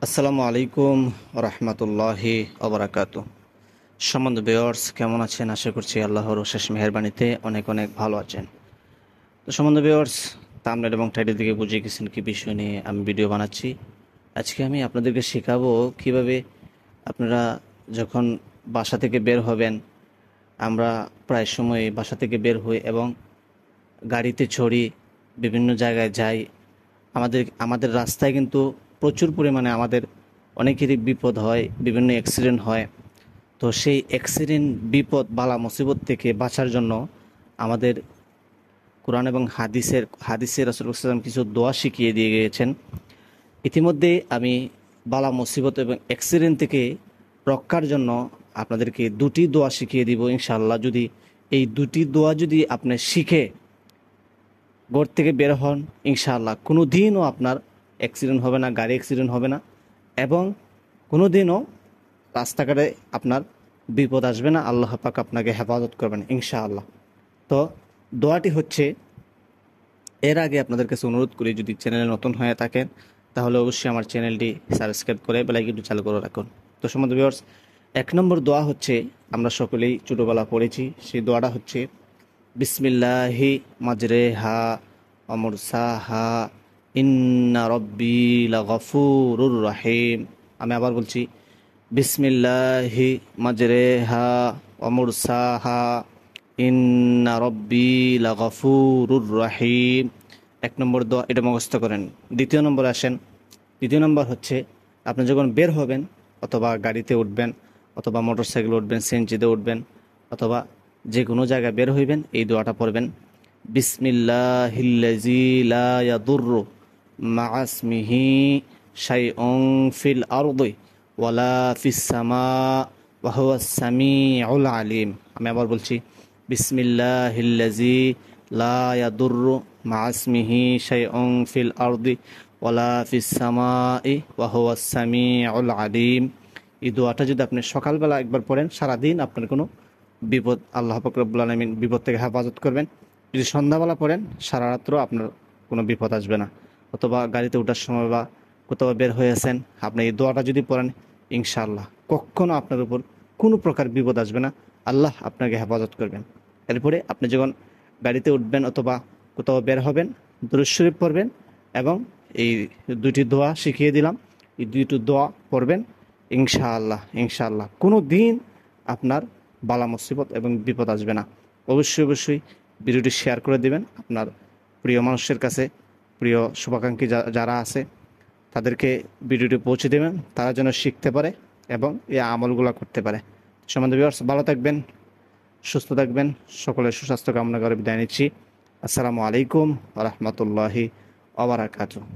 আসসালামু আলাইকুম রহমতুল্লাহি ওবরাকাতু। সম্মানিত ভিউয়ার্স, কেমন আছেন? আশা করছি আল্লাহর অশেষ মেহেরবানিতে অনেক অনেক ভালো আছেন। তো সম্মানিত ভিউয়ার্স, থাম্বনেল এবং টাইটেল থেকে বুঝে গেছেন কি বিষয় নিয়ে আমি ভিডিও বানাচ্ছি। আজকে আমি আপনাদেরকে শেখাবো কিভাবে আপনারা যখন বাসা থেকে বের হবেন। আমরা প্রায় সময় বাসা থেকে বের হই এবং গাড়িতে চড়ি, বিভিন্ন জায়গায় যাই। আমাদের রাস্তায় কিন্তু প্রচুর পরিমাণে আমাদের অনেকেরই বিপদ হয়, বিভিন্ন অ্যাক্সিডেন্ট হয়। তো সেই অ্যাক্সিডেন্ট, বিপদ, বালা মুসিবত থেকে বাঁচার জন্য আমাদের কোরআন এবং হাদিসের রাসূলুল্লাহ সাল্লাল্লাহু আলাইহি ওয়াসাল্লাম কিছু দোয়া শিখিয়ে দিয়ে গিয়েছেন। ইতিমধ্যে আমি বালা মুসিবত এবং অ্যাক্সিডেন্ট থেকে রক্ষার জন্য আপনাদেরকে দুটি দোয়া শিখিয়ে দিব ইনশাআল্লাহ। যদি এই দুটি দোয়া যদি আপনি শিখে ঘর থেকে বের হন, ইনশাআল্লাহ কোনো দিনও আপনার অ্যাক্সিডেন্ট হবে না, গাড়ি অ্যাক্সিডেন্ট হবে না, এবং কোনো দিনও রাস্তাঘাটে আপনার বিপদ আসবে না। আল্লাহ পাক আপনাকে হেফাজত করবেন ইনশাআল্লাহ। তো দোয়াটি হচ্ছে, এর আগে আপনাদের কাছে অনুরোধ করি, যদি চ্যানেলে নতুন হয়ে থাকেন তাহলে অবশ্যই আমার চ্যানেলটি সাবস্ক্রাইব করে বেল আইকনটি চালু করে রাখুন। তো সম্মানিত ভিউয়ার্স, এক নম্বর দোয়া হচ্ছে, আমরা সকলেই ছোটোবেলা পড়েছি, সেই দোয়াটা হচ্ছে বিসমিল্লাহি মাজরেহা ওয়া মুরসাহা ইন্না রব্বি লাগফুরুর রহিম। আমি আবার বলছি, বিসমিল্লাহি মাজরেহা ওয়া মুরসাহা ইন্না রব্বি লাগফুরুর রহিম। এক নম্বর দোয়া, এটা মুখস্থ করেন। দ্বিতীয় নম্বর আসেন। দ্বিতীয় নম্বর হচ্ছে, আপনি যখন বের হবেন, অথবা গাড়িতে উঠবেন, অথবা মোটরসাইকেলে উঠবেন, সিএনজিতে উঠবেন, অথবা যে কোনো জায়গায় বের হইবেন, এই দোয়াটা পড়বেন, বিসমিল্লাহিল্লাযী লা ইয়াদুররু মা ইসমিহি শাইউন ফিল আরদি ওয়ালা ফিস সামা ওয়া হুয়াস সামিউল আলিম। আমি আবার বলছি, বিসমিল্লাহিল্লাযী লা ইয়াদুররু মা ইসমিহি শাইউন ফিল আরদি ওয়ালা ফিস সামাই ওয়া হুয়াস সামিউল আলিম। এই দোয়াটা যদি আপনি সকালবেলা একবার পড়েন, সারাদিন আপনার কোনো বিপদ, আল্লাহ পাক রব্বুল আলামিন বিপদ থেকে হেফাজত করবেন। যদি সন্ধ্যাবেলা পড়েন, সারা রাত্র আপনার কোনো বিপদ আসবে না। অথবা গাড়িতে ওঠার সময় বা কোথাও বের হয়েছেন, আপনি এই দোয়াটা যদি পড়েন, ইনশাআল্লাহ কখনও আপনার উপর কোনো প্রকার বিপদ আসবে না, আল্লাহ আপনাকে হেফাজত করবেন। এরপরে আপনি যখন গাড়িতে উঠবেন অথবা কোথাও বের হবেন, দুরূদ শরীফ পড়বেন এবং এই দুইটি দোয়া শিখিয়ে দিলাম, এই দুইটি দোয়া পড়বেন। ইনশাআল্লাহ ইনশাআল্লাহ কোনো দিন আপনার বালা মুসিবত এবং বিপদ আসবে না। অবশ্যই অবশ্যই ভিডিওটি শেয়ার করে দেবেন আপনার প্রিয় মানুষের কাছে। প্রিয় শুভাকাঙ্ক্ষী যারা আছে তাদেরকে ভিডিওটি পৌঁছে দেবেন, তারা যেন শিখতে পারে এবং এই আমলগুলো করতে পারে। সম্বন্ধে ভিউয়ার্স, ভালো থাকবেন, সুস্থ থাকবেন, সকলের সুস্বাস্থ্য কামনা করে বিদায় নিচ্ছি। আসসালামু আলাইকুম ওয়া রাহমাতুল্লাহি ওয়া বারাকাতুহু।